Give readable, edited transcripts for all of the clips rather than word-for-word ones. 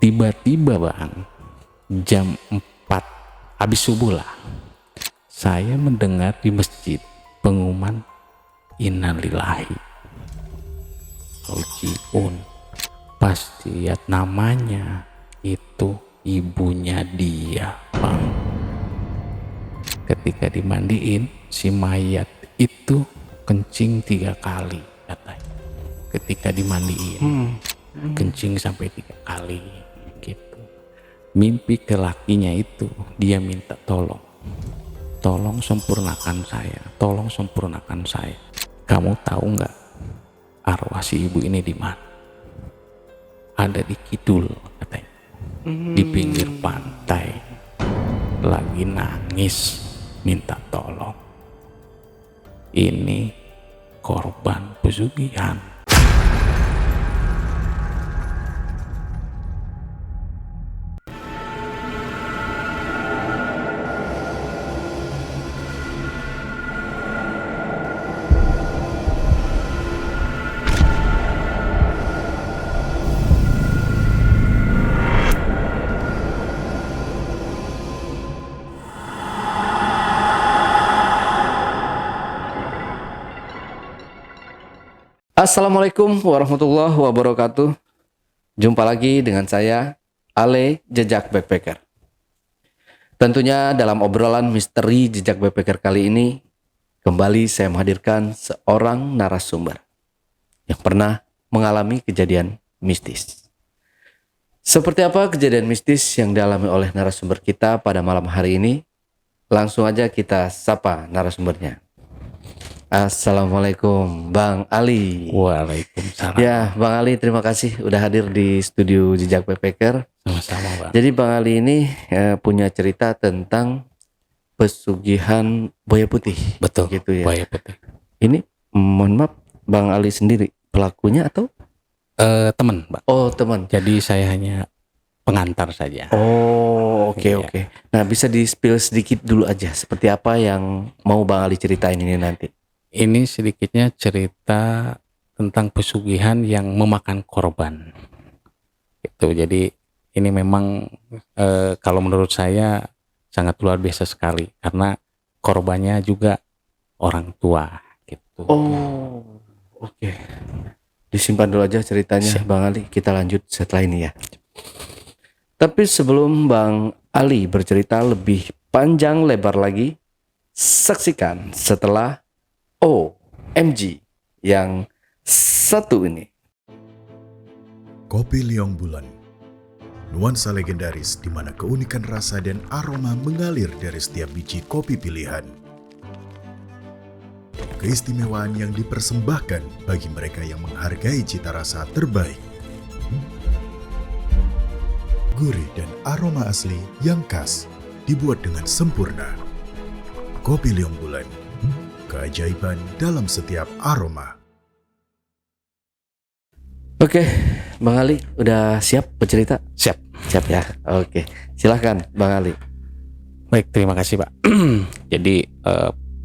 Tiba-tiba bang, jam 4 habis subuh lah, saya mendengar di masjid pengumuman innalillahi rojiun. Pas lihat namanya, itu ibunya dia bang. Ketika dimandiin, si mayat itu kencing 3 kali katanya. Ketika dimandiin kencing sampai 3 kali gitu. Mimpi ke lakinya itu, dia minta tolong sempurnakan saya, tolong sempurnakan saya. Kamu tahu nggak arwah si ibu ini di mana? Ada di kidul katanya, di pinggir pantai, lagi nangis minta tolong. Ini korban pesugihan. Assalamualaikum warahmatullahi wabarakatuh. Jumpa lagi dengan saya, Ale Jejak Backpacker. Tentunya dalam obrolan misteri Jejak Backpacker kali ini, kembali saya menghadirkan seorang narasumber yang pernah mengalami kejadian mistis. Seperti apa kejadian mistis yang dialami oleh narasumber kita pada malam hari ini? Langsung aja kita sapa narasumbernya. Assalamualaikum Bang Ali. Waalaikumsalam. Ya Bang Ali, terima kasih udah hadir di studio Jejak Backpacker. Sama-sama bang. Jadi Bang Ali ini punya cerita tentang pesugihan buaya putih. Betul gitu ya. buaya putih. Ini mohon maaf, Bang Ali sendiri pelakunya atau? Teman bang. Oh teman. Jadi saya hanya pengantar saja. Oh oke Iya. oke. Nah bisa di spill sedikit dulu aja seperti apa yang mau Bang Ali ceritain ini nanti. Ini sedikitnya cerita tentang pesugihan yang memakan korban. Itu jadi ini memang kalau menurut saya sangat luar biasa sekali karena korbannya juga orang tua gitu. Oh oke. Disimpan dulu aja ceritanya. Siap. Bang Ali, kita lanjut setelah ini ya. Tapi sebelum Bang Ali bercerita lebih panjang lebar lagi, saksikan setelah OMG yang satu ini. Kopi Liong Bulan, nuansa legendaris di mana keunikan rasa dan aroma mengalir dari setiap biji kopi pilihan. Keistimewaan yang dipersembahkan bagi mereka yang menghargai cita rasa terbaik. Gurih dan aroma asli yang khas dibuat dengan sempurna. Kopi Liong Bulan, keajaiban dalam setiap aroma. Oke, Bang Ali udah siap bercerita? Siap. Siap ya. Oke, silahkan Bang Ali. Baik, terima kasih Pak. Jadi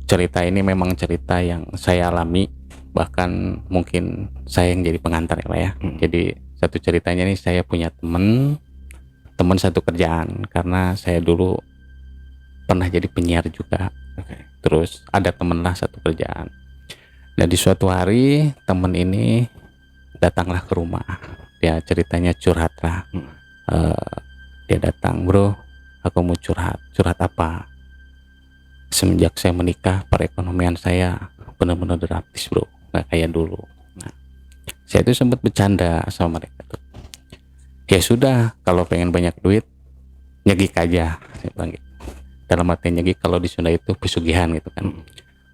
cerita ini memang cerita yang saya alami, bahkan mungkin saya yang jadi pengantar ya Pak ya. Jadi satu ceritanya nih, saya punya teman satu kerjaan karena saya dulu pernah jadi penyiar juga. Terus ada temen lah satu kerjaan. Nah di suatu hari temen ini datanglah ke rumah. Dia ceritanya curhat lah. Dia datang, bro, aku mau curhat. Curhat apa? Semenjak saya menikah, perekonomian saya benar-benar drastis bro, nggak kayak dulu. Nah, saya itu sempat bercanda sama mereka tuh. Ya sudah, kalau pengen banyak duit, nyegik aja. Saya bilang gitu. Dalam arti nyegik kalau di Sunda itu pesugihan gitu kan.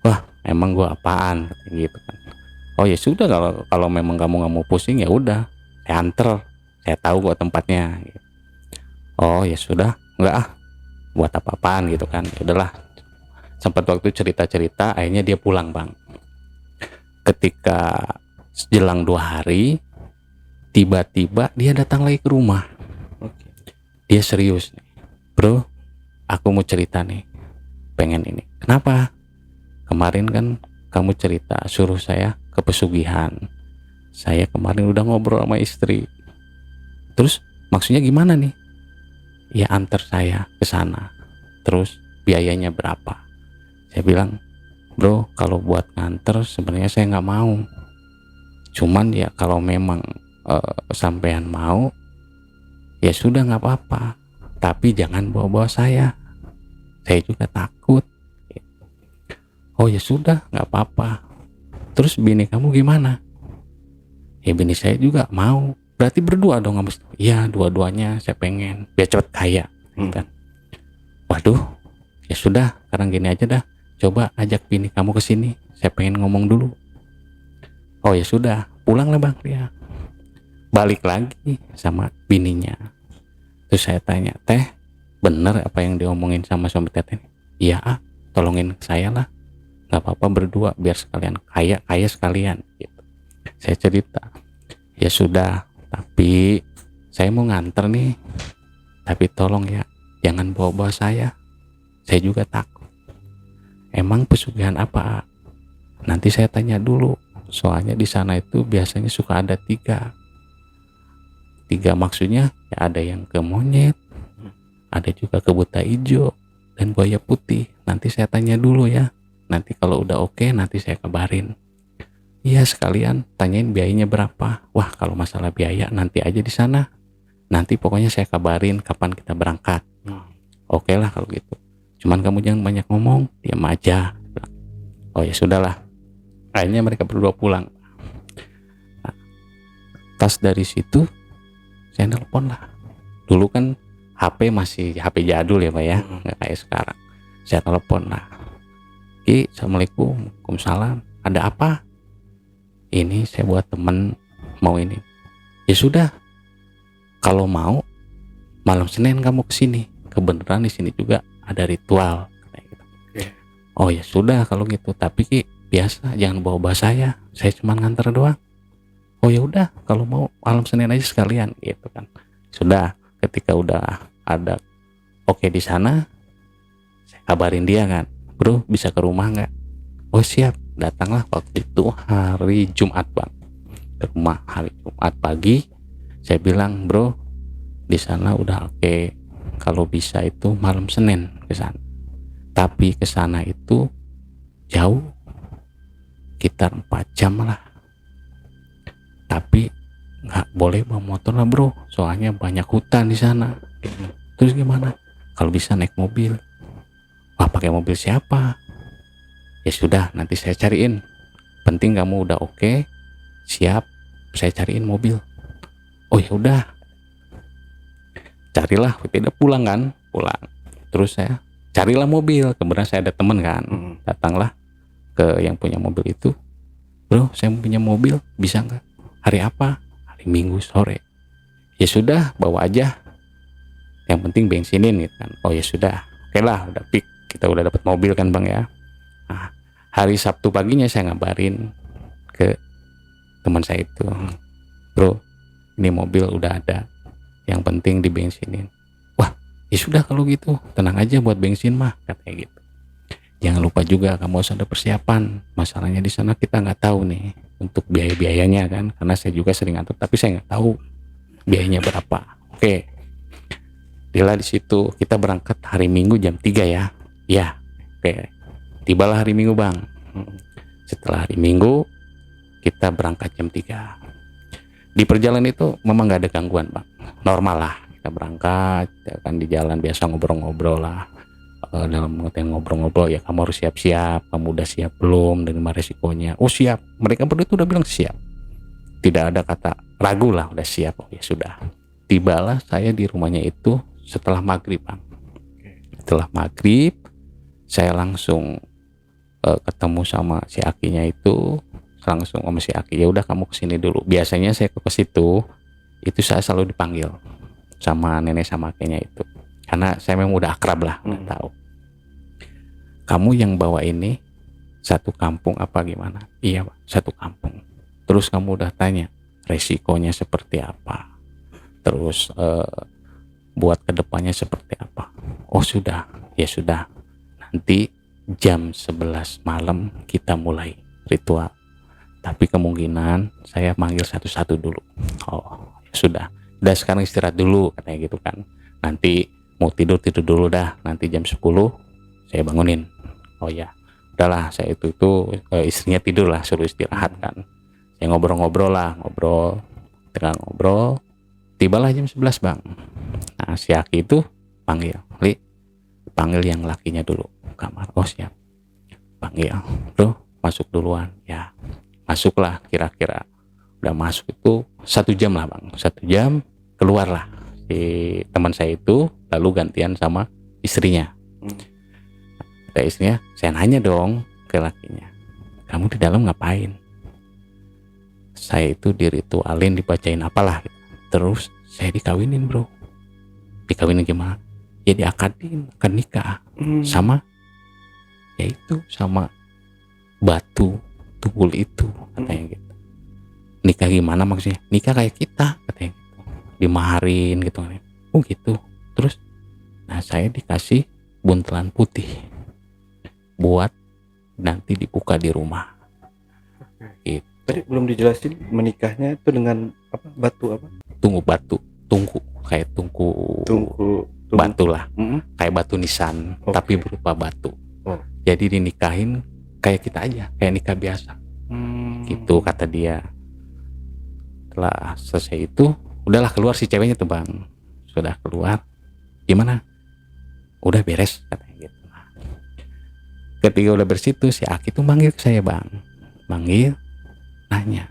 Wah, emang gua apaan gitu kan. Oh ya sudah, kalau memang kamu nggak mau pusing ya udah, saya anter, saya tahu gua tempatnya. Gitu. Oh ya sudah, nggak buat apa-apaan gitu kan. Ya udahlah. Sempat waktu cerita-cerita, akhirnya dia pulang bang. Ketika jelang 2 hari, tiba-tiba dia datang lagi ke rumah. Dia serius nih, bro, aku mau cerita nih, pengen ini. Kenapa? Kemarin kan kamu cerita suruh saya ke pesugihan. Saya kemarin udah ngobrol sama istri. Terus maksudnya gimana nih? Ya antar saya ke sana. Terus biayanya berapa? Saya bilang, bro, kalau buat nganter sebenarnya saya nggak mau. Cuman ya kalau memang sampean mau, ya sudah nggak apa-apa. Tapi jangan bawa-bawa saya. Saya juga takut. Oh ya sudah, nggak apa-apa. Terus bini kamu gimana? Ya bini saya juga mau. Berarti berdua dong kamu? Iya, dua-duanya saya pengen biar cepet kaya. Kan? Waduh, ya sudah. Sekarang gini aja dah. Coba ajak bini kamu ke sini. Saya pengen ngomong dulu. Oh ya sudah, pulanglah bang dia. Balik lagi sama bininya. Terus saya tanya, teh, bener apa yang diomongin sama suami teteh? Iya, tolongin saya lah. Gak apa-apa berdua, biar sekalian kaya sekalian. Gitu. Saya cerita, ya sudah. Tapi saya mau nganter nih. Tapi tolong ya, jangan bawa-bawa saya. Saya juga takut. Emang pesugihan apa? Nanti saya tanya dulu. Soalnya di sana itu biasanya suka ada tiga maksudnya ya, ada yang ke monyet, ada juga ke buta hijau dan buaya putih. Nanti saya tanya dulu ya. Nanti kalau udah oke, nanti saya kabarin. Iya, sekalian tanyain biayanya berapa. Wah, kalau masalah biaya nanti aja di sana. Nanti pokoknya saya kabarin kapan kita berangkat. Oke lah kalau gitu. Cuman kamu jangan banyak ngomong, diam aja. Oh ya sudahlah. Akhirnya mereka berdua pulang. Nah, tas dari situ saya nelpon lah. Dulu kan HP masih HP jadul ya Pak ya, nggak kayak sekarang. Saya telepon lah. Assalamualaikum, waalaikumsalam. Ada apa? Ini saya buat temen mau ini. Ya sudah, kalau mau malam Senin kamu kesini. Kebenaran di sini juga ada ritual. Oh ya sudah kalau gitu. Tapi Ki, biasa jangan bawa saya cuma nganter doang. Oh ya udah, kalau mau malam Senin aja sekalian gitu kan. Sudah, ketika udah ada oke di sana, saya kabarin dia kan, bro bisa ke rumah nggak? Oh siap. Datanglah waktu itu hari Jumat bang, ke rumah hari Jumat pagi. Saya bilang, bro di sana udah oke, kalau bisa itu malam Senin ke sana. Tapi ke sana itu jauh, sekitar 4 jam lah. Tapi nggak boleh bawa motor lah bro, soalnya banyak hutan di sana. Terus gimana? Kalau bisa naik mobil. Wah, pakai mobil siapa? Ya sudah, nanti saya cariin. Penting kamu udah oke, siap, saya cariin mobil. Oh ya udah. Carilah, tidak pulang kan? Pulang. Terus saya carilah mobil. Kebetulan saya ada teman kan. Datanglah ke yang punya mobil itu. Bro, saya punya mobil, bisa nggak? Hari apa? Hari Minggu sore. Ya sudah, bawa aja. Yang penting bensinin gitu kan. Oh ya sudah. Oke lah, udah pick. Kita udah dapat mobil kan bang ya. Nah, hari Sabtu paginya saya ngabarin ke teman saya itu, bro ini mobil udah ada, yang penting dibensinin. Wah ya sudah kalau gitu, tenang aja buat bensin mah, katanya gitu. Jangan lupa juga kamu harus ada persiapan. Masalahnya di sana kita nggak tahu nih untuk biayanya kan, karena saya juga sering ngatur tapi saya nggak tahu biayanya berapa. Oke, Dila di situ kita berangkat hari Minggu jam 3 ya. Ya, oke. Tibalah hari Minggu bang. Setelah hari Minggu kita berangkat jam 3. Di perjalanan itu memang gak ada gangguan bang, normal lah. Kita berangkat ya kan, di jalan biasa ngobrol-ngobrol lah. Dalam pengertian ngobrol-ngobrol ya, kamu harus siap-siap, kamu udah siap belum dengan resikonya? Oh siap, mereka berdua tuh udah bilang siap, tidak ada kata ragu lah, udah siap. Oh ya sudah, tibalah saya di rumahnya itu setelah maghrib bang. Setelah maghrib saya langsung ketemu sama si Akinya itu, langsung sama si Aki, ya udah kamu kesini dulu. Biasanya saya ke situ itu saya selalu dipanggil sama nenek sama Akinya itu, karena saya memang udah akrab lah, udah tahu. Kamu yang bawa ini satu kampung apa gimana? Iya Pak, satu kampung. Terus kamu udah tanya resikonya seperti apa, terus buat kedepannya seperti apa? Oh sudah, ya sudah, nanti jam 11 malam kita mulai ritual. Tapi kemungkinan saya manggil satu-satu dulu. Oh ya sudah, udah sekarang istirahat dulu katanya gitu kan, nanti mau tidur dulu dah, nanti jam 10 saya bangunin. Oh ya udahlah, saya itu istrinya tidur lah, suruh istirahat kan. Saya ngobrol-ngobrol lah, tengah ngobrol tibalah jam 11 bang. Nah si Aki itu panggil yang lakinya dulu kamar. Oh siap, panggil bro, masuk duluan ya. Masuklah, kira-kira udah masuk itu 1 jam lah bang, 1 jam keluarlah si teman saya itu, lalu gantian sama istrinya. Kata istrinya, saya nanya dong ke lakinya, kamu di dalam ngapain? Saya itu diritualin, dibacain apalah gitu. Terus saya dikawinin bro. Dikawinin gimana? Ya diakadin, akad nikah sama yaitu sama batu tubul itu katanya gitu. Nikah gimana maksudnya? Nikah kayak kita katanya gitu. Dimaharin gitu kan. Oh gitu. Terus nah saya dikasih buntelan putih buat nanti dibuka di rumah. Gitu. Tadi belum dijelasin menikahnya itu dengan apa? Batu apa? Tungku kayak tungku batu lah. Kayak batu nisan, tapi berupa batu. Jadi dinikahin kayak kita aja, kayak nikah biasa. Gitu kata dia. Setelah selesai itu udahlah keluar si ceweknya tuh bang. Sudah keluar, gimana? Udah beres katanya gitu. Ketika udah bersih tuh si Aki tuh manggil ke saya bang, nanya,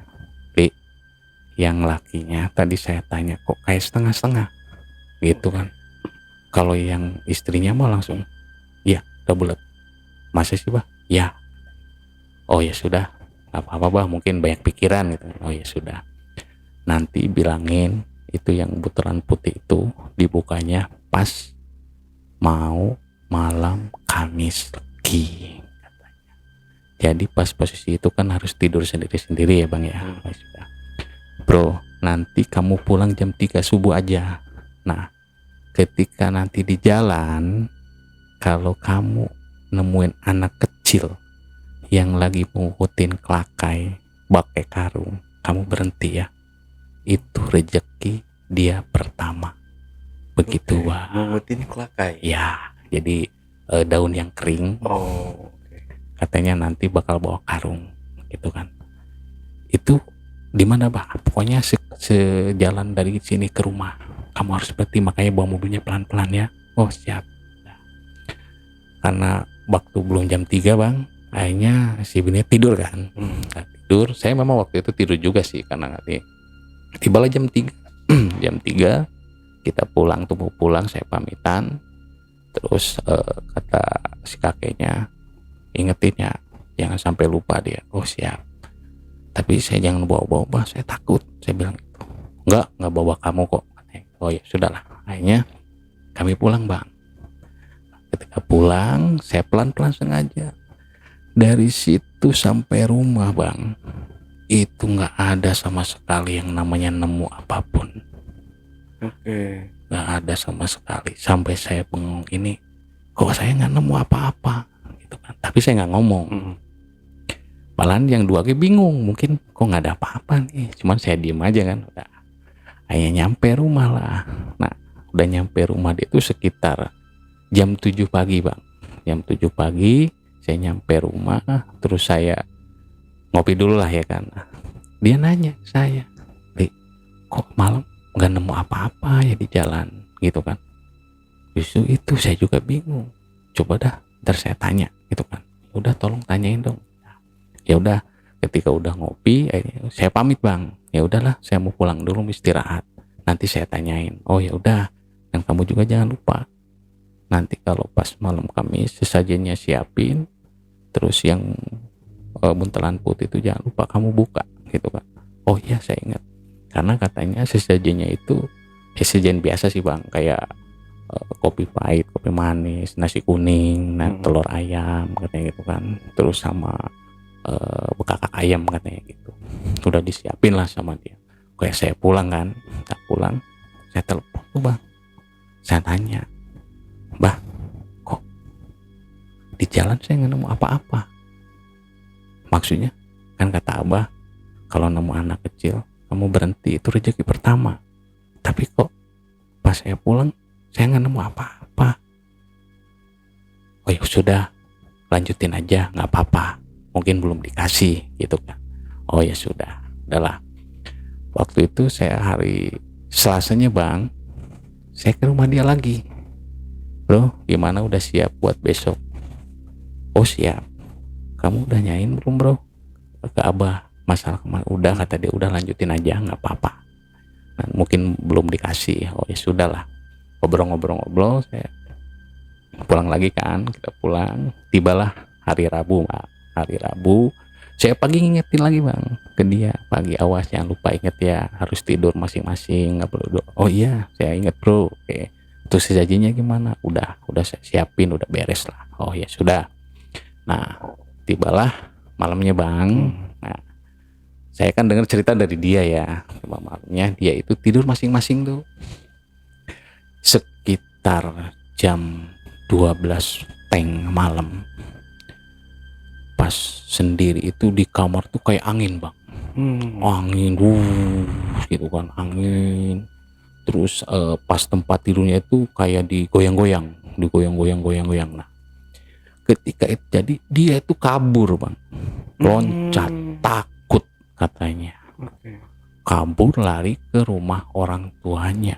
Li, yang lakinya tadi saya tanya kok kayak setengah-setengah gitu kan. Kalau yang istrinya mah langsung iya udah bulat. Masa sih bah? Ya. Oh ya sudah, gak apa-apa bah, mungkin banyak pikiran gitu. Oh ya sudah, nanti bilangin itu yang buntelan putih itu dibukanya pas mau malam Kamis Legi katanya. Jadi pas posisi itu kan harus tidur sendiri-sendiri ya bang ya. Sudah. Bro, nanti kamu pulang jam 3 subuh aja. Nah ketika nanti di jalan, kalau kamu nemuin anak kecil yang lagi mengutin kelakai pakai karung, kamu berhenti ya. Itu rezeki dia pertama. Begitu wah. Mengutin kelakai. Ya, jadi daun yang kering. Katanya nanti bakal bawa karung, gitu kan. Itu di mana bah? Pokoknya sejalan dari sini ke rumah. Kamu harus berhenti, makanya bawa mobilnya pelan-pelan ya. Oh siap. Nah, karena waktu belum jam 3 bang, akhirnya si bini tidur kan. Nah, tidur. Saya memang waktu itu tidur juga sih, karena nanti tibalah jam 3. Jam 3 kita pulang, tuh pulang, saya pamitan. Terus kata si kakeknya, ingetin ya, jangan sampai lupa dia. Oh siap. Tapi saya jangan bawa-bawa, saya takut. Saya bilang gitu. Enggak bawa kamu kok. Oh ya sudahlah. Akhirnya kami pulang bang. Ketika pulang, saya pelan-pelan sengaja. Dari situ sampai rumah bang, itu nggak ada sama sekali yang namanya nemu apapun. Nggak ada sama sekali. Sampai saya bengong ini, kok saya nggak nemu apa-apa gitu kan. Tapi saya nggak ngomong. Malahan yang dua bingung, mungkin kok nggak ada apa-apa nih. Cuman saya diem aja kan. Udah. Akhirnya nyampe rumah lah. Nah udah nyampe rumah dia itu sekitar jam 7 pagi bang. Jam 7 pagi saya nyampe rumah. Terus saya ngopi dulu lah ya kan. Dia nanya saya, Li, kok malam nggak nemu apa-apa ya di jalan gitu kan. Justru itu saya juga bingung. Coba dah ntar saya tanya gitu kan. Udah tolong tanyain dong. Ya udah, ketika udah ngopi saya pamit bang. Ya udahlah, saya mau pulang dulu istirahat, nanti saya tanyain. Oh ya udah, dan kamu juga jangan lupa nanti kalau pas malam Kamis sesajennya siapin, terus yang buntelan putih itu jangan lupa kamu buka gitu kan. Oh iya saya ingat, karena katanya sesajennya itu sesajen biasa sih bang, kayak kopi pahit, kopi manis, nasi kuning, telur ayam katanya gitu kan, terus sama bekakak ayam katanya gitu. Udah disiapin lah sama dia. Kayak saya pulang kan, tak pulang, saya telepon tuh bang, saya tanya, bah, kok di jalan saya nggak nemu apa-apa? Maksudnya kan kata abah, kalau nemu anak kecil kamu berhenti, itu rezeki pertama. Tapi kok pas saya pulang saya nggak nemu apa-apa. Oh ya sudah, lanjutin aja, nggak apa-apa, mungkin belum dikasih gitu kan. Oh ya sudah, udahlah. Waktu itu saya hari Selasanya bang, saya ke rumah dia lagi. Bro, gimana, udah siap buat besok? Oh siap. Kamu udah nyain belum bro ke abah masalah kemarin? Udah, kata dia, udah lanjutin aja, nggak apa-apa. Nah, mungkin belum dikasih. Oh ya sudahlah. Ngobrol-ngobrol, saya pulang lagi kan. Kita pulang, tibalah hari Rabu, Pak. Hari Rabu saya pagi ngingetin lagi bang ke dia, pagi awas jangan lupa, inget ya harus tidur masing-masing, nggak perlu doa. Oh iya saya inget bro. Oke, terus sesajinya gimana? Udah saya siapin, udah beres lah. Oh ya sudah. Nah tibalah malamnya bang. Nah, saya kan dengar cerita dari dia ya, malamnya dia itu tidur masing-masing tuh sekitar jam 12 teng malam. Pas sendiri itu di kamar tuh kayak angin bang. Angin gitu kan, angin. Terus pas tempat tidurnya itu kayak digoyang-goyang. Nah ketika itu jadi dia itu kabur bang, loncat, takut katanya. Kabur lari ke rumah orang tuanya,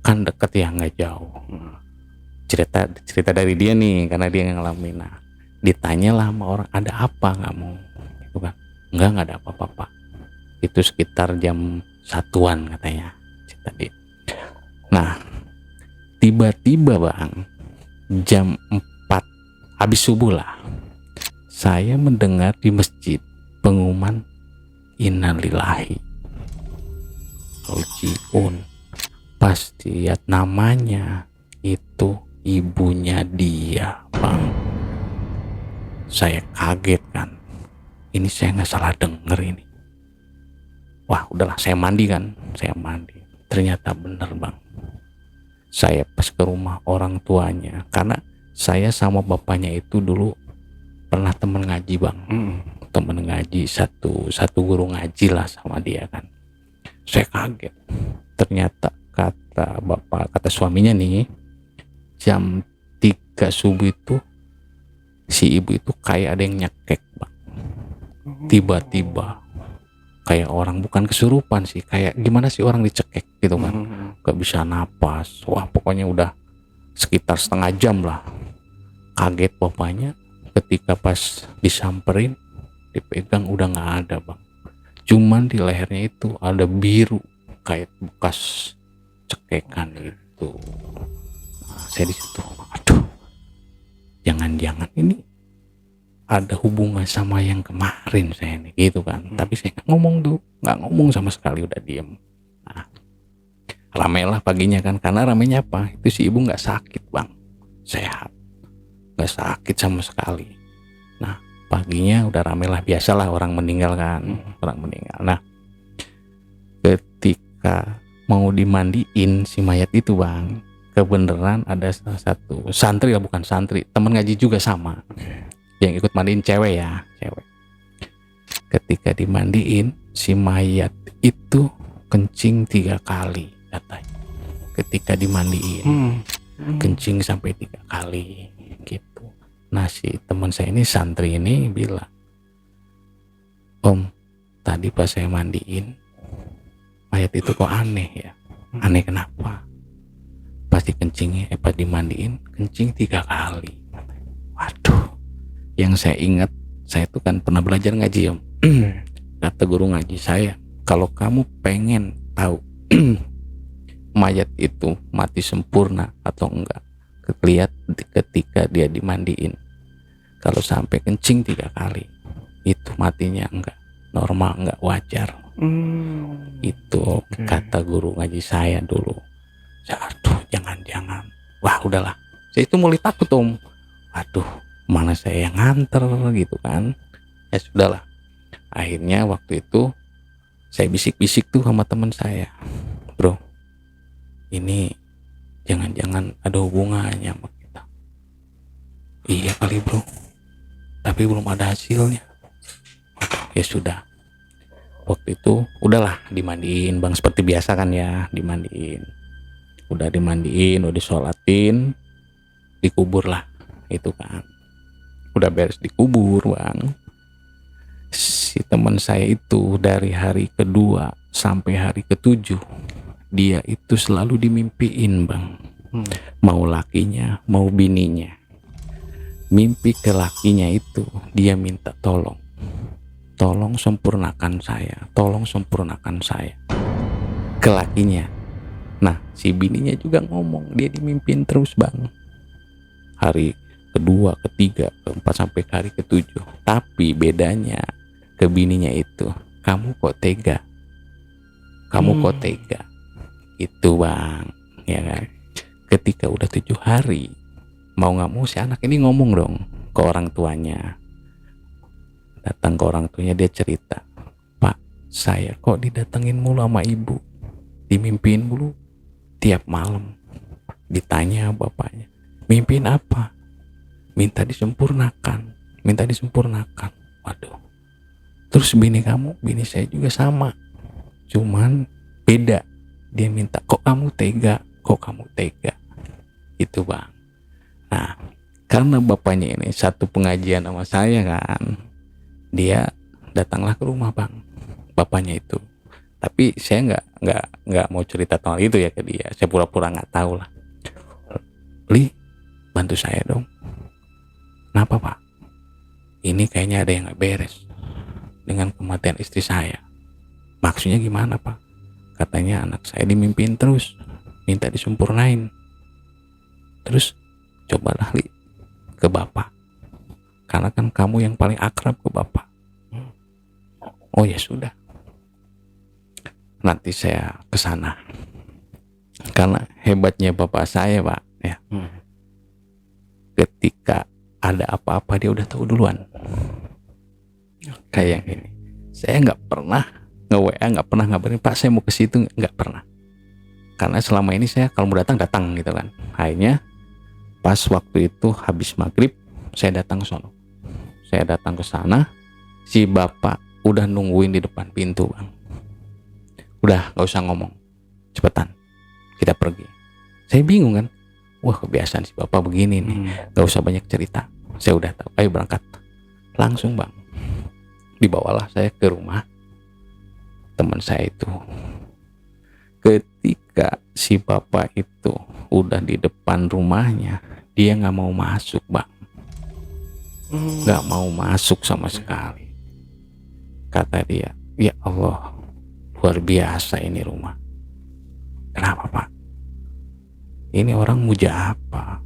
kan deket ya, nggak jauh. Cerita dari dia nih, karena dia yang ngalamin. Nah ditanya lah sama orang, ada apa kamu? Itu kan, nggak ada apa-apa. Itu sekitar jam 1-an katanya tadi. Nah tiba-tiba bang, jam 4 habis subuh lah, saya mendengar di masjid pengumuman innalillahi rojiun. Pas lihat namanya, itu ibunya dia bang. Saya kaget kan, ini saya nggak salah denger ini. Wah udahlah, saya mandi. Ternyata bener bang. Saya pas ke rumah orang tuanya, karena saya sama bapaknya itu dulu pernah temen ngaji bang. Temen ngaji, satu guru ngaji lah sama dia kan. Saya kaget, ternyata kata suaminya nih, jam 3 subuh itu si ibu itu kayak ada yang nyekek bang. Tiba-tiba kayak orang, bukan kesurupan sih, kayak gimana sih orang dicekek gitu kan, gak bisa napas. Wah pokoknya udah sekitar setengah jam lah. Kaget bapaknya ketika pas disamperin, dipegang udah gak ada bang. Cuman di lehernya itu ada biru kayak bekas cekekan gitu. Nah, saya di situ, aduh, jangan-jangan ini ada hubungan sama yang kemarin saya nih gitu kan. Tapi saya nggak ngomong sama sekali, udah diem. Nah, ramailah paginya kan, karena ramainya apa, itu si ibu nggak sakit bang, sehat, nggak sakit sama sekali. Nah paginya udah ramailah, biasalah orang meninggal kan, orang meninggal. Nah ketika mau dimandiin si mayat itu bang, kebenaran ada salah satu santri, lah bukan santri, teman ngaji juga sama, yang ikut mandiin, cewek. Ketika dimandiin si mayat itu kencing 3 kali katanya. Ketika dimandiin kencing sampai 3 kali gitu. Nah si teman saya ini, santri ini bilang, om tadi pas saya mandiin mayat itu kok aneh ya. Aneh kenapa? Pasti kencingnya pas dimandiin kencing 3 kali. Waduh, yang saya ingat, saya itu kan pernah belajar ngaji om. Kata guru ngaji saya, kalau kamu pengen tahu mayat itu mati sempurna atau enggak, lihat ketika dia dimandiin. Kalau sampai kencing 3 kali, itu matinya enggak normal, enggak wajar. Itu kata guru ngaji saya dulu. Aduh, jangan-jangan. Wah udahlah, saya itu mulai takut om. Aduh, mana saya yang nganter gitu kan. Ya sudahlah, akhirnya waktu itu saya bisik-bisik tuh sama teman saya, bro, ini jangan-jangan ada hubungannya sama kita. Iya kali bro, tapi belum ada hasilnya. Ya sudah, waktu itu udahlah dimandiin bang, seperti biasa kan ya, dimandiin, udah disolatin, dikubur lah itu kan. Udah beres dikubur bang, si teman saya itu dari hari kedua sampai hari ketujuh dia itu selalu dimimpiin bang. Mau lakinya mau bininya, mimpi ke lakinya itu dia minta tolong sempurnakan saya. Ke lakinya. Nah si bininya juga ngomong, dia dimimpin terus bang, hari kedua, ketiga, keempat sampai hari ketujuh. Tapi bedanya ke bininya itu, kamu kok tega itu bang, ya kan. Ketika udah 7 hari, mau nggak mau si anak ini ngomong dong ke orang tuanya. Datang ke orang tuanya, dia cerita, Pak, saya kok didatengin mulu sama ibu, dimimpiin mulu tiap malam. Ditanya bapaknya, mimpiin apa? Minta disempurnakan. Waduh. Terus bini saya juga sama, cuman beda. Dia minta, kok kamu tega itu bang. Nah karena bapaknya ini satu pengajian sama saya kan, dia datanglah ke rumah bang, bapaknya itu. Tapi saya nggak mau cerita tentang itu ya ke dia, saya pura-pura nggak tahu lah. Li, bantu saya dong. Kenapa pak? Ini kayaknya ada yang nggak beres dengan kematian istri saya. Maksudnya gimana pak? Katanya anak saya dimimpiin terus, minta disempurnain. Terus cobalah Li ke bapak, karena kan kamu yang paling akrab ke bapak. Oh ya sudah, nanti saya ke sana. Karena hebatnya bapak saya pak ya, ketika ada apa-apa dia udah tahu duluan. Kayak yang ini, saya nggak pernah nge-WA, nggak pernah ngabarin Pak saya mau ke situ, nggak pernah. Karena selama ini saya kalau mau datang gitu kan. Akhirnya pas waktu itu habis maghrib saya datang ke sono. Saya datang ke sana, si bapak udah nungguin di depan pintu bang. Udah nggak usah ngomong, cepetan kita pergi. Saya bingung kan, wah kebiasaan si bapak begini nih, nggak usah banyak cerita. Saya udah tahu, ayo berangkat. Langsung bang, dibawalah saya ke rumah teman saya itu. Ketika si bapak itu udah di depan rumahnya, dia nggak mau masuk bang, nggak mau masuk sama sekali. Kata dia, ya Allah, luar biasa ini rumah. Kenapa pak? Ini orang muja apa?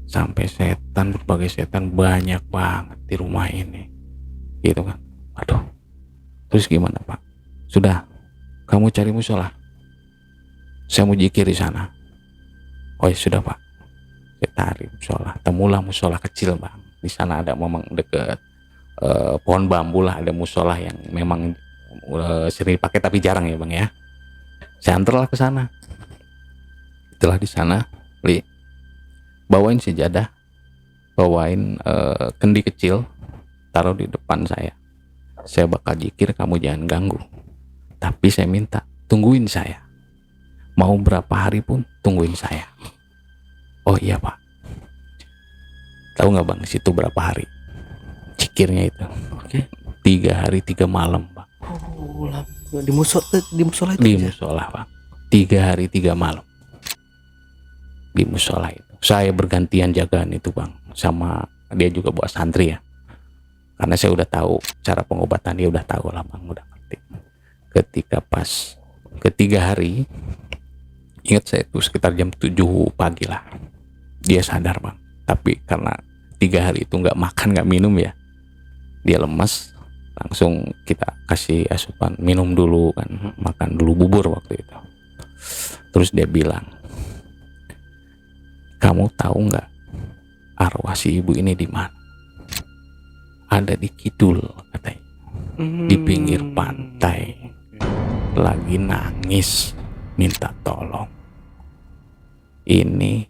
Sampai setan, berbagai setan banyak banget di rumah ini, gitu kan. Aduh, terus gimana pak? Sudah, kamu cari musola, saya mau zikir di sana. Oh ya sudah pak, saya tarik musola. Temulah musola kecil bang. Di sana ada memang deket pohon bambu lah, ada musola yang memang sering dipakai tapi jarang ya bang ya. Saya antarlah ke sana. Setelah di sana, Li, bawain sejadah, bawain kendi kecil, taruh di depan saya. Saya bakal zikir, kamu jangan ganggu. Tapi saya minta tungguin saya. Mau berapa hari pun tungguin saya. Oh iya pak. Tahu nggak bang situ berapa hari zikirnya itu? Oke. 3 hari 3 malam bang. Oh, di musola itu. Di musola bang. 3 hari 3 malam. Di musola itu. Saya bergantian jagaan itu bang. Sama dia juga bawa santri ya. Karena saya udah tahu cara pengobatan, dia udah tahu lah bang, udah ngerti. Ketika pas ketiga hari, ingat saya itu sekitar jam 7 pagi lah, dia sadar bang. Tapi karena 3 hari itu nggak makan nggak minum ya, dia lemas. Langsung kita kasih asupan, minum dulu kan, makan dulu bubur waktu itu. Terus dia bilang, kamu tahu nggak arwah si ibu ini di mana? Ada di kidul katanya, di pinggir pantai, lagi nangis minta tolong. Ini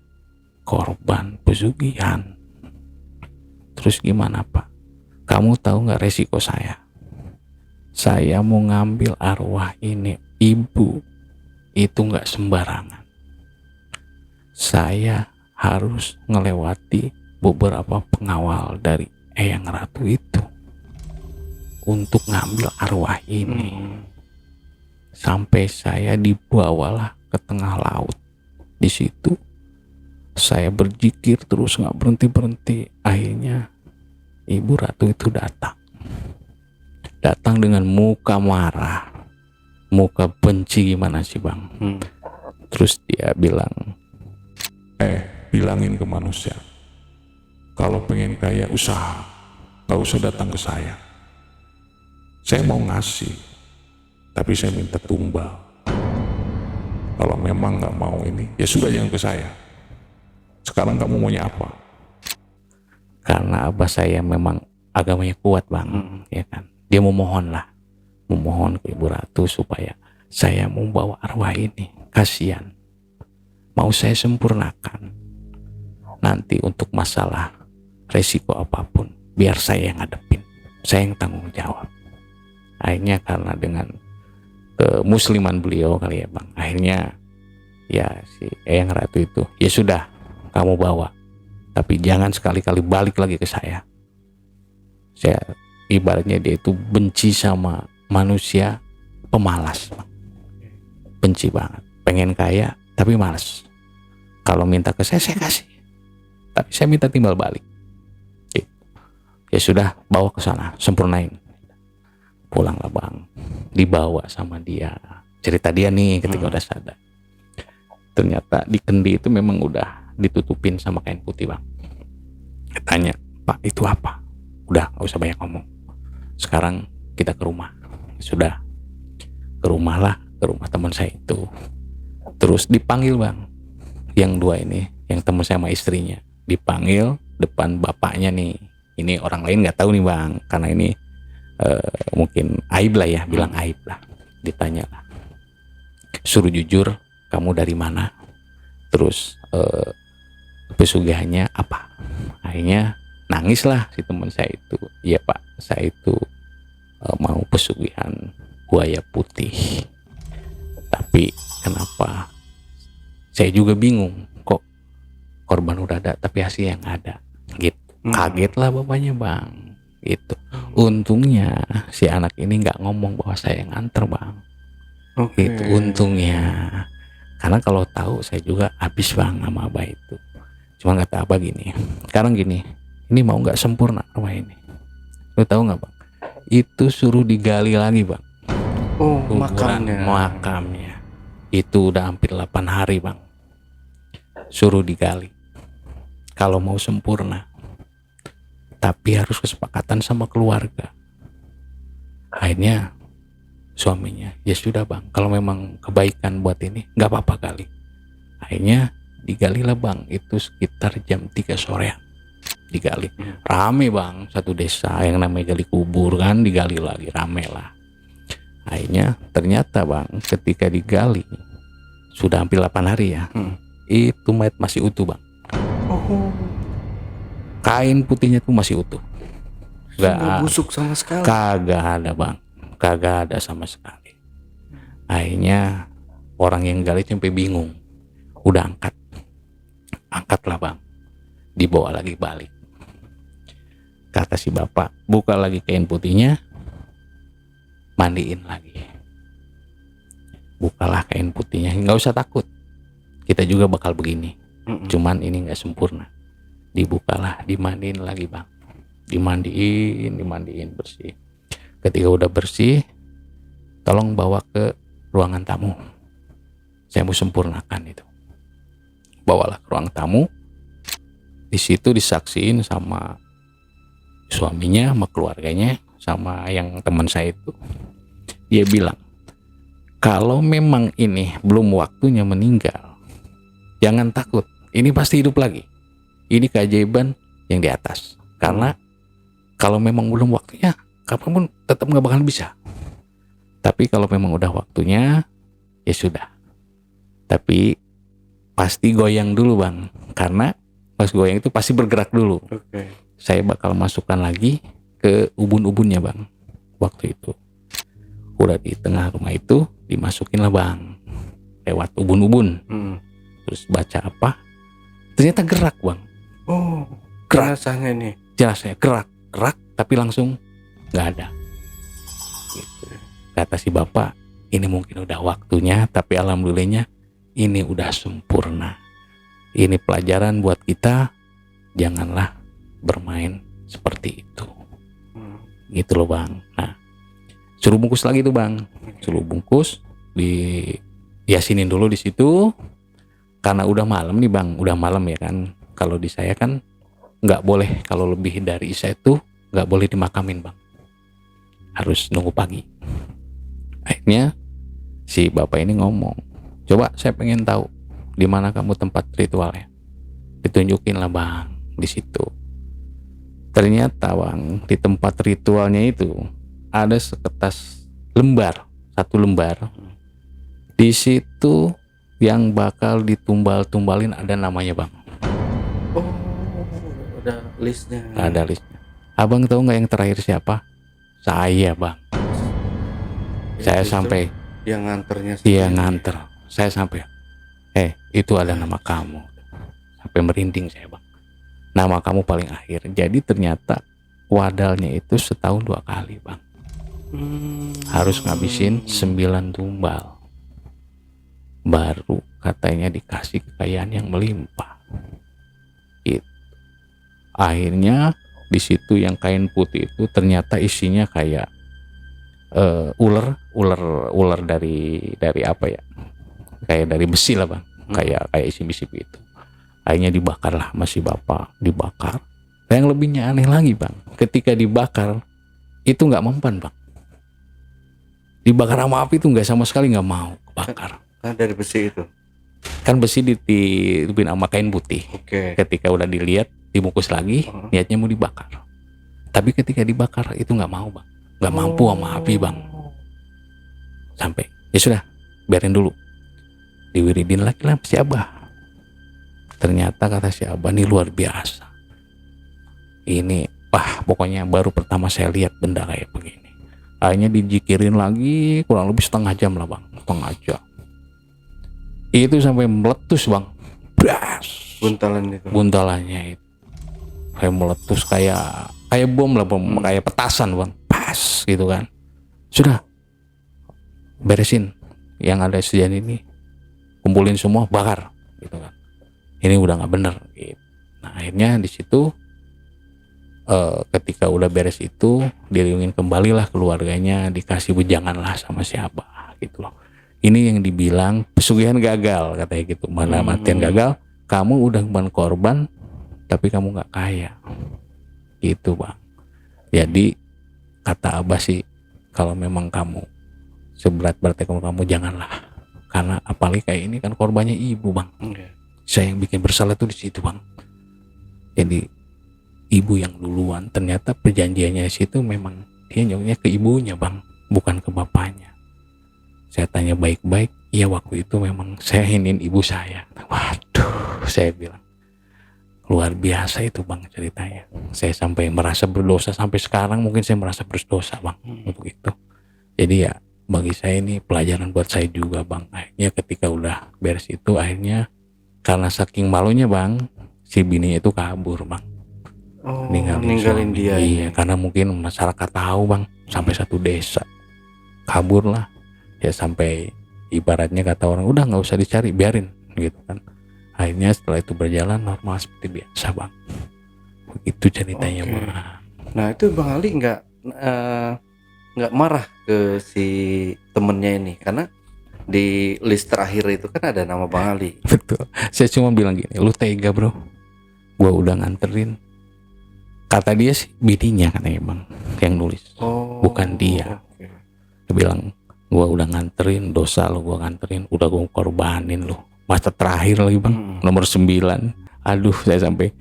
korban pesugihan. Terus gimana pak? Kamu tahu nggak resiko saya? saya mau ngambil arwah ini ibu itu nggak sembarangan. Saya harus ngelewati beberapa pengawal dari Eyang Ratu itu untuk ngambil arwah ini. Sampai saya dibawalah ke tengah laut. Di situ saya berzikir terus nggak berhenti. Akhirnya Ibu Ratu itu datang dengan muka marah, muka benci gimana sih bang. Terus dia bilang, bilangin ke manusia, kalau pengen kaya usaha, gak usah datang ke saya. Saya mau ngasih, tapi saya minta tumbal. Kalau memang gak mau ini, ya sudah jangan ke saya. Sekarang kamu maunya apa? karena abah saya memang agamanya kuat bang, ya kan. Dia memohon ke Ibu Ratu supaya saya membawa arwah ini. Kasihan, mau saya sempurnakan. Nanti untuk masalah resiko apapun, biar saya yang ngadepin, saya yang tanggung jawab. Akhirnya karena dengan musliman beliau kali ya bang, akhirnya ya si Eyang Ratu itu, ya sudah kamu bawa, tapi jangan sekali-kali balik lagi ke saya. Saya ibaratnya dia itu benci sama manusia pemalas bang. Benci banget, pengen kaya tapi malas. Kalau minta ke saya kasih, tapi saya minta timbal balik. Ya sudah, bawa ke sana, sempurnain. Pulanglah bang, dibawa sama dia. Cerita dia nih ketika udah sadar. Ternyata di kendi itu memang udah ditutupin sama kain putih bang. Tanya, Pak itu apa? Udah, gak usah banyak ngomong. Sekarang kita ke rumah. Sudah, ke rumah teman saya itu. Terus dipanggil bang, yang dua ini, yang teman saya sama istrinya, dipanggil depan bapaknya nih. Ini orang lain nggak tahu nih bang, karena ini mungkin aib lah ya, bilang aib lah. Ditanya lah, suruh jujur, kamu dari mana? Terus pesugihannya apa? Akhirnya nangis lah si teman saya itu. Iya pak, saya itu mau pesugihan buaya putih. Tapi kenapa? Saya juga bingung, kok korban udah ada tapi hasil yang ada gitu. Kaget lah bapaknya bang gitu. Untungnya si anak ini nggak ngomong bahwa saya yang antar bang. Gitu untungnya, karena kalau tahu saya juga habis bang sama abah itu. Cuma kata abah gini, sekarang gini, ini mau nggak sempurna rumah ini, lo tahu nggak bang, itu suruh digali lagi bang. Makamnya itu udah hampir 8 hari bang, suruh digali kalau mau sempurna, tapi harus kesepakatan sama keluarga. Akhirnya suaminya, ya sudah bang, kalau memang kebaikan buat ini nggak apa-apa kali. Akhirnya digali lah bang, itu sekitar jam 3 sore digali. Rame bang, satu desa yang namanya gali kubur kan, digali lagi, rame lah. Akhirnya ternyata bang, ketika digali sudah hampir 8 hari ya, itu mayat masih utuh bang. Kain putihnya tuh masih utuh, Nggak busuk sama sekali. kagak ada bang, kagak ada sama sekali. Akhirnya orang yang gali sampai bingung, udah angkatlah bang, dibawa lagi balik. Kata si bapak, buka lagi kain putihnya, mandiin lagi. Bukalah kain putihnya, nggak usah takut, kita juga bakal begini, cuman ini nggak sempurna. Dibukalah, dimandiin lagi bang, dimandiin bersih. Ketika udah bersih, tolong bawa ke ruangan tamu, saya mau sempurnakan itu. Bawalah ke ruang tamu, di situ disaksiin sama suaminya, sama keluarganya, sama yang teman saya itu. Dia bilang, kalau memang ini belum waktunya meninggal, jangan takut, ini pasti hidup lagi. Ini keajaiban yang di atas. Karena kalau memang belum waktunya, kapanpun tetap nggak bakal bisa. Tapi kalau memang udah waktunya, ya sudah. Tapi pasti goyang dulu bang, karena pas goyang itu pasti bergerak dulu. Saya bakal masukkan lagi ke ubun-ubunnya bang, waktu itu. Udah di tengah rumah itu dimasukin lah bang, lewat ubun-ubun. Terus baca apa, ternyata gerak bang. Oh, Gerak. jenazahnya ini. Jelas ya, gerak tapi langsung nggak ada gitu. Kata si bapak, ini mungkin udah waktunya, tapi alhamdulillahnya ini udah sempurna. Ini pelajaran buat kita, janganlah bermain seperti itu. Gitu loh bang. Nah, suruh bungkus lagi tuh bang, suruh bungkus, di yasinin dulu di situ. Karena udah malam nih bang, udah malam ya kan. Kalau di saya kan nggak boleh, kalau lebih dari isya itu nggak boleh dimakamin bang, harus nunggu pagi. Akhirnya si bapak ini ngomong, coba saya pengen tahu di mana kamu tempat ritualnya. Ditunjukin lah bang di situ. Ternyata bang, di tempat ritualnya itu ada sekertas lembar, satu lembar. Di situ yang bakal ditumbal-tumbalin ada namanya bang. Oh, ada listnya. Ada listnya. Abang tahu nggak yang terakhir siapa? Saya bang. Saya Justru sampai, yang nganternya dia sendiri. nganter. Saya sampai, itu ada nama kamu. Sampai merinding saya bang. Nama kamu paling akhir. Jadi ternyata wadalnya itu setahun 2 kali bang. Harus ngabisin 9 tumbal. Baru katanya dikasih kekayaan yang melimpah. Gitu. Akhirnya di situ yang kain putih itu ternyata isinya kayak ular dari apa ya? Kayak dari besi lah bang. Kayak isi besi itu. Akhirnya dibakar lah, masih bapak dibakar. Yang lebihnya aneh lagi bang, ketika dibakar itu nggak mempan bang. Dibakar sama api itu nggak, sama sekali nggak mau bakar. Kan dari besi itu. Kan besi ditutupin sama kain putih. Oke. Ketika udah dilihat, dibungkus lagi, niatnya mau dibakar. Tapi ketika dibakar itu nggak mau bang, nggak mampu sama api bang. Sampai ya sudah, biarin dulu. Diwiridin lagi lah si abah. Ternyata kata si abah ini luar biasa. Ini pokoknya baru pertama saya lihat benda kayak begini. Akhirnya dijikirin lagi kurang lebih setengah jam lah bang, setengah jam. Itu sampai meletus bang, bras. Buntalannya itu kayak meletus, kayak bom lah bang, kayak petasan bang, pas gitu kan. Sudah beresin yang ada sejen ini, kumpulin semua, bakar gitu kan. Ini udah nggak bener gitu. Nah akhirnya di situ ketika udah beres itu diriungin kembali lah keluarganya, dikasih wejangan lah sama si abah gitu loh. Ini yang dibilang pesugihan gagal katanya gitu. Mana matian gagal, kamu udah bukan korban tapi kamu nggak kaya gitu bang. Jadi kata abah sih, kalau memang kamu seberat-beratnya kamu janganlah, karena apalagi kayak ini kan korbannya ibu bang. Saya yang bikin bersalah tuh di situ bang. Jadi ibu yang duluan, ternyata perjanjiannya di situ memang dia nyoknya ke ibunya bang, bukan ke bapaknya. Saya tanya baik-baik, ya waktu itu memang saya ingin ibu saya. Waduh, saya bilang luar biasa itu bang ceritanya. Saya sampai merasa berdosa, sampai sekarang mungkin saya merasa berdosa bang untuk itu. Jadi ya bagi saya ini pelajaran buat saya juga bang. Akhirnya ketika udah beres itu, akhirnya karena saking malunya bang, si bininya itu kabur bang. Ninggalin dia. Iya, karena mungkin masyarakat tahu bang, sampai satu desa kabur lah. Ya sampai ibaratnya kata orang, udah nggak usah dicari, biarin gitu kan. Akhirnya setelah itu berjalan normal seperti biasa bang. Begitu ceritanya bang. Nah itu bang Ali nggak marah ke si temennya ini, karena di list terakhir itu kan ada nama bang Ali. Betul. Saya cuma bilang gini, lu tega bro, gua udah nganterin. Kata dia sih bininya katanya bang yang nulis, bukan dia. Dia bilang, gua udah nganterin, dosa lo gua nganterin, udah gua korbanin lo. Masa terakhir lagi bang, nomor 9. Aduh, saya sampai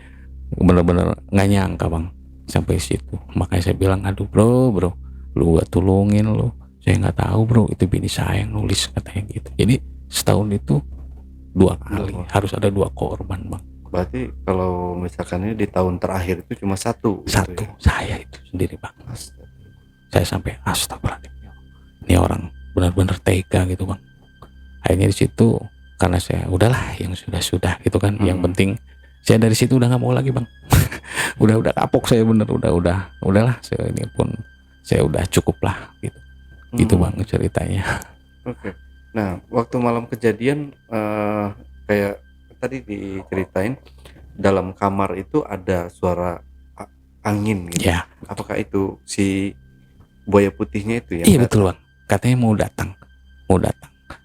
bener-bener nggak nyangka bang sampai situ. Makanya saya bilang, aduh bro, lu gua tulungin lo. Saya nggak tahu bro, itu bini saya yang nulis katanya gitu. Jadi setahun itu 2 kali, harus ada 2 korban bang. Berarti kalau misalkan ini di tahun terakhir itu cuma satu. Satu, gitu ya? saya itu sendiri bang. Saya sampai astagfirullahaladzim. ini orang benar-benar tega gitu bang. Akhirnya di situ karena saya udahlah yang sudah gitu kan, yang penting saya dari situ udah nggak mau lagi bang. udah kapok saya bener, udahlah saya ini pun saya udah cukup lah gitu. Gitu bang ceritanya. Oke. Nah, waktu malam kejadian kayak tadi diceritain dalam kamar itu ada suara angin gitu. Ya. Apakah itu si buaya putihnya itu yang Iya betul bang. Katanya mau datang.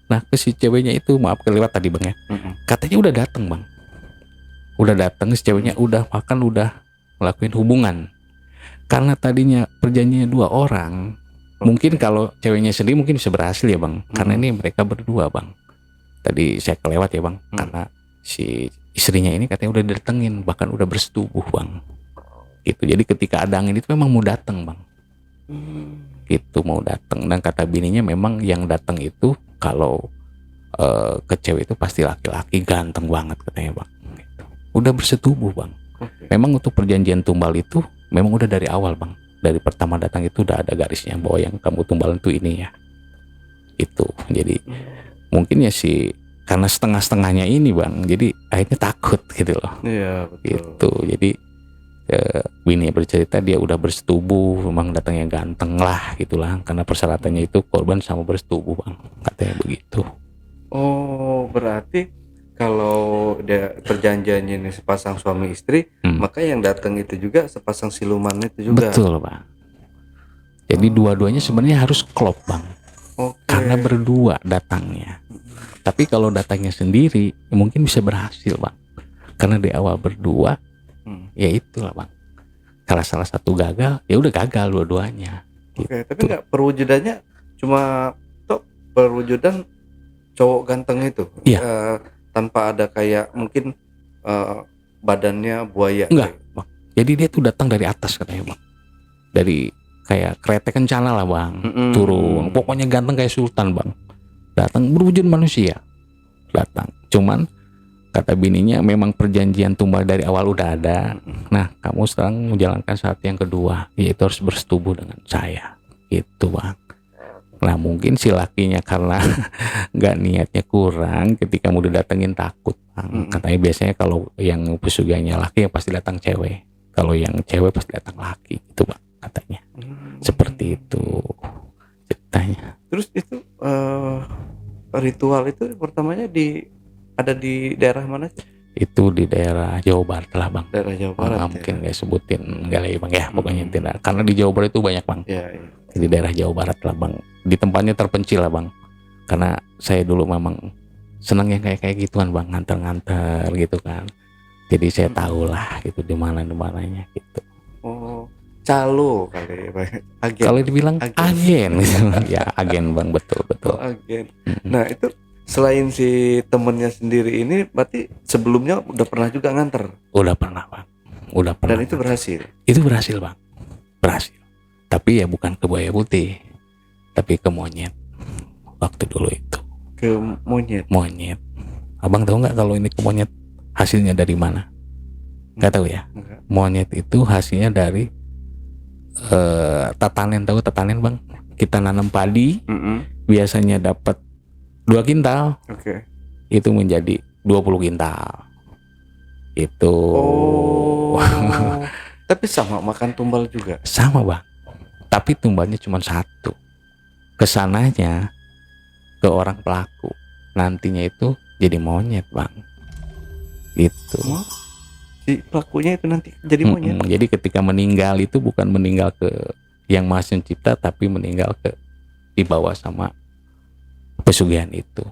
Nah ke si ceweknya itu, maaf kelewat tadi bang ya. Katanya udah datang bang. Udah datang si ceweknya, udah makan, udah ngelakuin hubungan. Karena tadinya perjanjiannya 2 orang. Mungkin kalau ceweknya sendiri mungkin bisa berhasil ya bang. Karena ini mereka berdua bang. Tadi saya kelewat ya bang. Karena si istrinya ini katanya udah datengin, bahkan udah bersetubuh bang. Gitu. Jadi ketika ada angin itu memang mau datang bang. Itu mau datang, dan kata bininya memang yang datang itu kalau ke cewek itu pasti laki-laki ganteng banget katanya bang. Gitu. Udah bersetubuh bang. Memang untuk perjanjian tumbal itu memang udah dari awal bang. Dari pertama datang itu udah ada garisnya bahwa yang kamu tumbalan tuh ini ya. Itu. Jadi mungkin ya karena setengah-setengahnya ini bang, jadi akhirnya takut gitu loh. Iya betul. Gitu. Jadi bini bercerita dia udah bersetubuh, memang datangnya ganteng lah gitulah, karena persyaratannya itu korban sama bersetubuh bang, katanya begitu. Oh, berarti kalau dia perjanjiannya ini sepasang suami istri, maka yang datang itu juga sepasang siluman itu juga. Betul bang. Jadi dua-duanya sebenarnya harus klop bang. Karena berdua datangnya. Tapi kalau datangnya sendiri ya mungkin bisa berhasil bang. Karena di awal berdua, ya itulah bang. Kalau salah satu gagal, ya udah gagal dua-duanya. Oke, tapi nggak perwujudannya cuma perwujudan cowok ganteng itu. Iya. Tanpa ada kayak mungkin badannya buaya. Enggak bang. Jadi dia tuh datang dari atas katanya bang. Dari kayak kereta kencana lah bang. Turun. Pokoknya ganteng kayak sultan bang. Datang berwujud manusia. Datang. Cuman kata bininya memang perjanjian tumbal dari awal udah ada. Nah kamu sekarang menjalankan syarat yang kedua, yaitu harus bersetubuh dengan saya. Gitu bang. Nah mungkin si lakinya karena nggak niatnya kurang, ketika mau didatengin takut bang. Katanya biasanya kalau yang pesugihannya laki ya pasti datang cewek. Kalau yang cewek pasti datang laki gitu bang katanya. Seperti itu ceritanya. Terus itu ritual itu pertamanya ada di daerah mana sih? Itu di daerah Jawa Barat lah bang. Daerah Jawa Barat. Mungkin nggak sebutin nggak lagi bang ya, pokoknya tidak. Karena di Jawa Barat itu banyak bang. Iya. Di daerah Jawa Barat lah bang. Di tempatnya terpencil lah bang. Karena saya dulu memang senang yang kayak gituan bang, nganter-nganter gitu kan. Jadi saya tahu lah gitu di mananya gitu. Oh, calo kali ya bang. Agen. Kalau dibilang agen gitu. Ya agen bang, betul. Oh, agen. Nah itu selain si temennya sendiri ini, berarti sebelumnya udah pernah juga nganter? Udah pernah bang. Udah pernah. Dan itu berhasil? Itu berhasil bang. Berhasil. Tapi ya bukan ke buaya putih, tapi ke monyet. Waktu dulu itu. Ke monyet? Monyet. Abang tahu nggak kalau ini ke monyet hasilnya dari mana? Nggak tahu ya. Enggak. Monyet itu hasilnya dari tatanen. Tahu tatanen bang? Kita nanam padi, biasanya dapat 2 kintal. Oke. Itu menjadi 20 kintal. Itu. Oh. Tapi sama makan tumbal juga? Sama bang. Tapi tumbalnya cuma 1. Kesananya ke orang pelaku. Nantinya itu jadi monyet bang. Gitu. Si pelakunya itu nanti jadi monyet? Jadi ketika meninggal itu bukan meninggal ke yang Maha Pencipta, tapi meninggal ke dibawa sama pesugihan itu.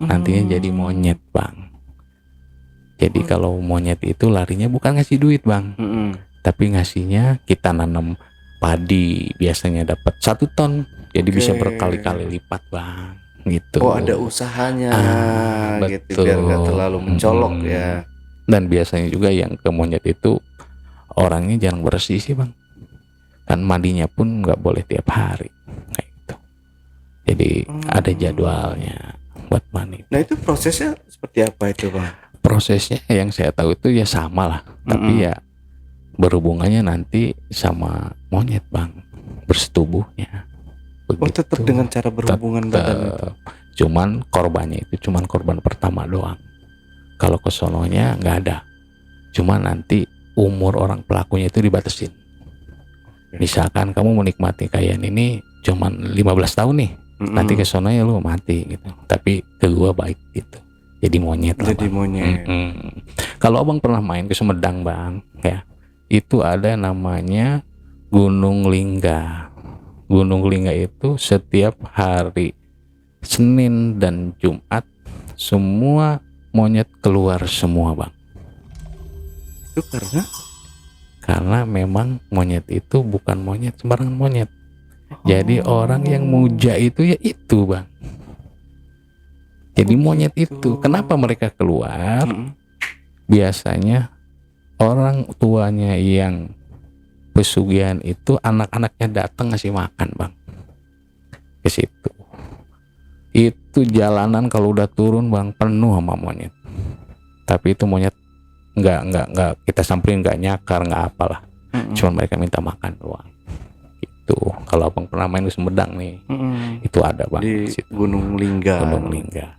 Nantinya jadi monyet bang. Jadi kalau monyet itu larinya bukan ngasih duit bang, tapi ngasihnya kita nanam padi biasanya dapat 1 ton, jadi bisa berkali-kali lipat bang. Gitu. Oh ada usahanya, gitu betul. biar nggak terlalu mencolok ya. Dan biasanya juga yang ke monyet itu orangnya jarang bersih sih bang. Kan mandinya pun nggak boleh tiap hari kayak gitu. Jadi ada jadwalnya buat mandi. Nah itu prosesnya seperti apa itu bang? Prosesnya yang saya tahu itu ya sama lah, tapi ya berhubungannya nanti sama monyet bang, bersetubuhnya tetap dengan cara berhubungan badan itu. Cuman korbannya itu cuman korban pertama doang. Kalau kesononya nggak ada. Cuman nanti umur orang pelakunya itu dibatasin. Misalkan kamu menikmati kekayaan ini cuman 15 tahun nih, nanti kesononya lu mati gitu. Tapi ke gua baik gitu. Jadi monyet lah. Jadi Bang. monyet. Kalau abang pernah main ke Sumedang bang, ya itu ada namanya Gunung Lingga. Gunung Lingga itu setiap hari Senin dan Jumat semua monyet keluar semua bang. Itu Karena memang monyet itu bukan monyet sembarangan monyet. Jadi orang yang muja itu ya itu bang. Jadi monyet itu kenapa mereka keluar? Biasanya orang tuanya yang pesugihan itu anak-anaknya datang ngasih makan bang ke situ. Itu jalanan kalau udah turun bang penuh sama monyet. Tapi itu monyet nggak kita samperin, nggak nyakar, nggak apalah. Cuma mereka minta makan doang. Gitu. Kalau abang pernah main di Sumedang nih, itu ada bang di situ. Gunung Lingga. Gunung Lingga.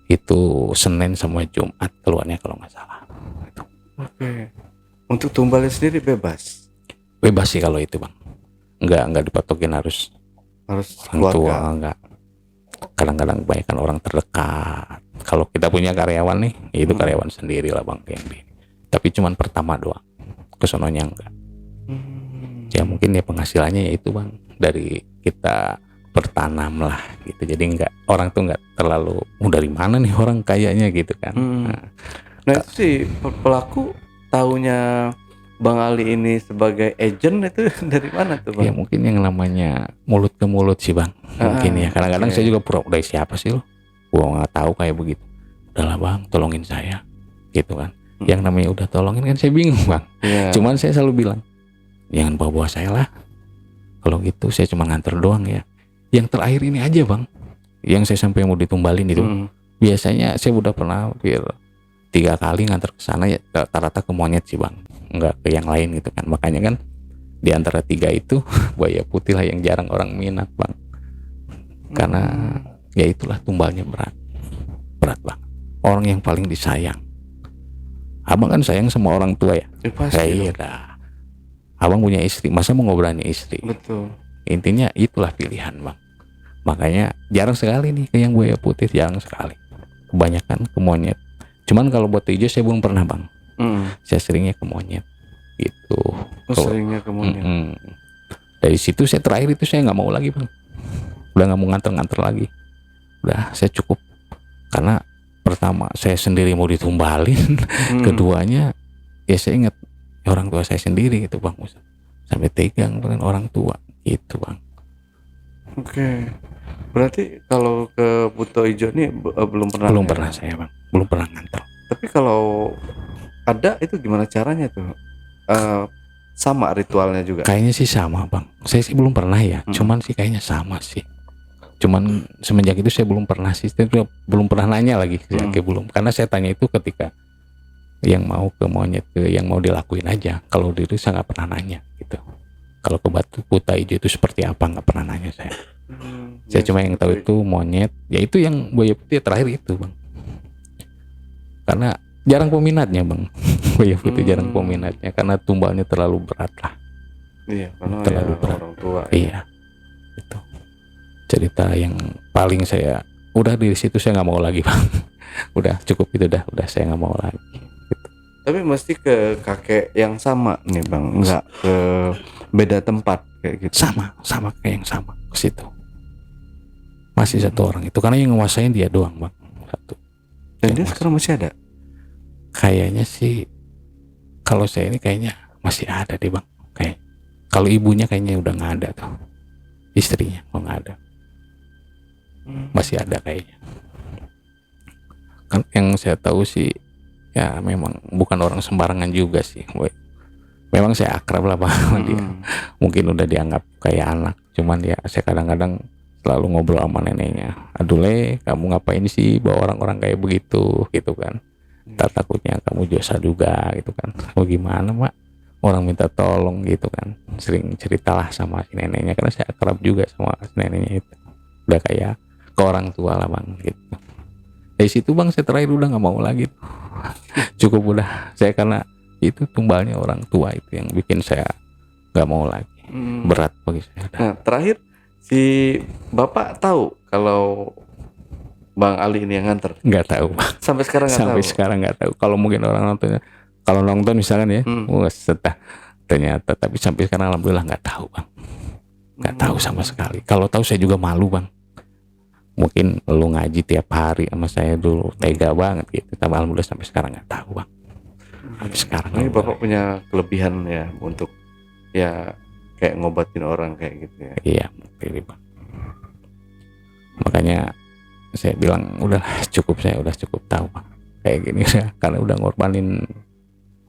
Itu Senin sama Jumat keluarnya kalau nggak salah. Itu. Oke. Untuk tumbalnya sendiri bebas Sih kalau itu bang. Nggak dipatokin harus orang tua, keluarga. enggak. Kadang-kadang kebanyakan orang terdekat. Kalau kita punya karyawan nih, ya itu karyawan sendiri lah bang yang di. Tapi cuman pertama doang. Kesononya enggak. Ya mungkin ya penghasilannya ya itu bang dari kita bertanam lah gitu. Jadi enggak orang tuh enggak terlalu dari mana nih orang kayaknya gitu kan. Nah itu sih pelaku taunya Bang Ali ini sebagai agent itu dari mana tuh Ya bang? mungkin yang namanya mulut ke mulut sih bang. Mungkin ya kadang-kadang saya juga pura udah siapa sih lo? Gua nggak tahu kayak begitu. Udahlah bang, tolongin saya, gitu kan. Yang namanya udah tolongin kan saya bingung bang. Yeah. Cuman saya selalu bilang jangan bawa saya lah. Kalau gitu saya cuma nganter doang ya. Yang terakhir ini aja bang, yang saya sampai mau ditumbalin itu. Biasanya saya udah pernah hampir 3 kali nganter ke sana ya rata-rata ke monyet sih bang, nggak ke yang lain gitu kan. Makanya kan di antara 3 itu buaya putih lah yang jarang orang minat bang, karena ya itulah tumbalnya berat bang. Orang yang paling disayang. Abang kan sayang sama orang tua ya. Pasti. Iya dah. Abang punya istri, masa mau ngobrolin istri? Betul. Intinya itulah pilihan bang. Makanya jarang sekali nih ke yang buaya putih, jarang sekali. Kebanyakan ke monyet. Cuman kalau buat hijau saya belum pernah bang. Saya seringnya ke monyet gitu. Seringnya ke monyet. Dari situ saya terakhir itu saya nggak mau lagi bang. Udah nggak mau nganter-nganter lagi. Udah saya cukup. Karena pertama saya sendiri mau ditumbalin. Keduanya ya saya ingat orang tua saya sendiri gitu bang. Sampai tegang dengan orang tua gitu bang. Oke. Berarti kalau ke Buto Ijo ini belum pernah. Belum pernah saya bang. Belum pernah nganter. Tapi kalau ada itu gimana caranya tuh? Sama ritualnya juga. Kayaknya sih sama bang. Saya sih belum pernah ya. Cuman sih kayaknya sama sih. Cuman semenjak itu saya belum pernah sih. Saya belum pernah nanya lagi. Belum. Karena saya tanya itu ketika yang mau ke monyet, yang mau dilakuin aja. Kalau diri saya nggak pernah nanya gitu. Kalau ke Batu Buta Ijo itu seperti apa nggak pernah nanya saya. Saya cuma yang tahu itu monyet. Ya itu yang buaya putih terakhir itu bang. Karena jarang peminatnya bang. Buaya putih jarang peminatnya karena tumbalnya terlalu berat lah. Iya, karena terlalu ya, berat. Orang tua. Iya, itu cerita yang paling saya udah di situ saya nggak mau lagi bang. Udah cukup itu udah saya nggak mau lagi. Gitu. Tapi mesti ke kakek yang sama nih bang, nggak ke beda tempat kayak gitu. Sama kayak yang sama ke situ. Masih satu orang itu karena yang nguasain dia doang bang, satu. Dan dia sekarang masih ada? Kayaknya sih kalau saya ini kayaknya masih ada deh bang. Kayak kalau ibunya kayaknya udah nggak ada tuh, istrinya nggak ada. Masih ada kayaknya. Kan yang saya tahu sih ya memang bukan orang sembarangan juga sih. Memang saya akrab lah bang sama dia. Mungkin udah dianggap kayak anak. Cuman ya saya kadang-kadang selalu ngobrol sama neneknya. Aduh Le, kamu ngapain sih bawa orang-orang kayak begitu gitu kan. Tak takutnya kamu dosa juga gitu kan. Mau gimana mak? orang minta tolong gitu kan, sering ceritalah sama si neneknya karena saya akrab juga sama si neneknya itu, udah kayak ke orang tua lah bang gitu. Dari situ bang saya terakhir udah nggak mau lagi, cukup udah saya, karena itu tumbalnya orang tua itu yang bikin saya nggak mau lagi, berat bagi saya. Nah, terakhir si Bapak tahu kalau Bang Ali ini yang nganter? Nggak tahu bang. Sampai sekarang nggak Sampai tahu. sekarang nggak tahu. Kalau mungkin orang nontonnya, kalau nonton misalkan ya, wah setah ternyata. Tapi sampai sekarang alhamdulillah nggak tahu bang, nggak tahu sama sekali. Kalau tahu saya juga malu bang. Mungkin lu ngaji tiap hari sama saya dulu tega banget gitu. Tapi alhamdulillah sampai sekarang nggak tahu bang. Sampai sekarang. Ini Bapak punya kelebihan ya untuk ya kayak ngobatin orang kayak gitu ya. Iya, ini bang. Makanya saya bilang udah cukup, saya udah cukup tahu bang. Kayak gini ya, karena udah ngorbanin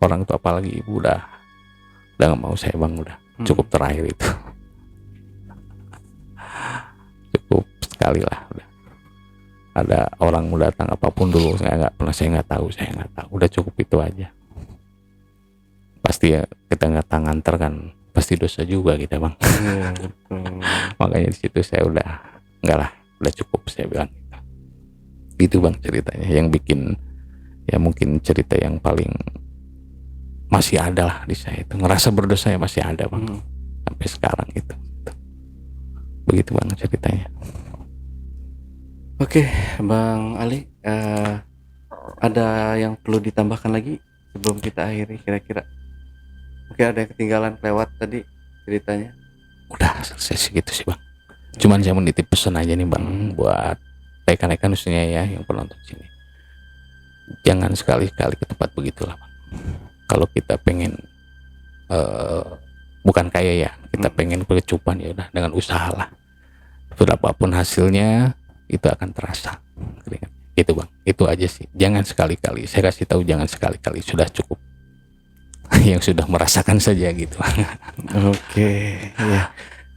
orang tua apalagi ibu, udah nggak mau saya bang, udah cukup terakhir itu. Cukup sekali lah udah. Ada orang mau datang apapun dulu saya nggak tahu, udah cukup itu aja. Pasti ya kita nggak nganter kan pasti dosa juga kita bang. Iya, betul. Makanya di situ saya udah enggak lah, udah cukup saya bilang gitu bang ceritanya, yang bikin ya mungkin cerita yang paling masih ada lah di saya itu, ngerasa berdosa ya masih ada bang sampai sekarang itu. Begitu bang ceritanya. Oke, Bang Ali, ada yang perlu ditambahkan lagi sebelum kita akhiri kira-kira? Mungkin ada yang ketinggalan lewat tadi ceritanya. Udah selesai segitu sih bang. Cuman saya menitip pesan aja nih bang buat rekan-rekan khususnya ya yang penonton sini. Jangan sekali-kali ke tempat begitulah bang. Kalau kita pengen bukan kaya ya, kita pengen kecukupan ya udah dengan usaha lah. Berapapun hasilnya itu akan terasa. Itu bang, itu aja sih. Jangan sekali-kali. Saya kasih tahu jangan sekali-kali, sudah cukup. Yang sudah merasakan saja gitu. Oke, ya.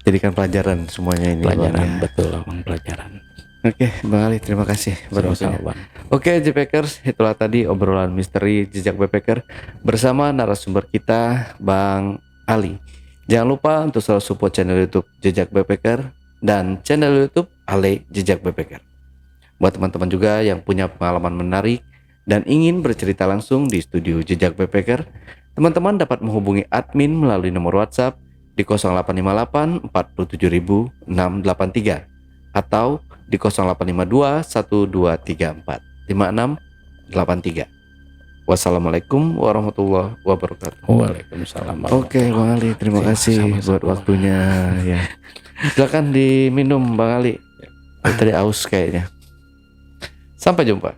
Jadikan pelajaran semuanya ini. Pelajaran Bang, ya. betul bang, pelajaran. Oke, Bang Ali, terima kasih Sama-sama, waktunya. bang. Oke, Backpackers, itulah tadi obrolan misteri jejak backpacker bersama narasumber kita, Bang Ali. Jangan lupa untuk selalu support channel YouTube Jejak Backpacker dan channel YouTube Ale Jejak Backpacker. Buat teman-teman juga yang punya pengalaman menarik dan ingin bercerita langsung di studio Jejak Backpacker, teman-teman dapat menghubungi admin melalui nomor WhatsApp di 0858 47683 atau di 0852 1234 5683. Wassalamualaikum warahmatullahi wabarakatuh. Waalaikumsalam. Oke, Bang Ali, terima kasih buat waktunya ya. Silakan diminum Bang Ali. Tadi aus kayaknya. Sampai jumpa.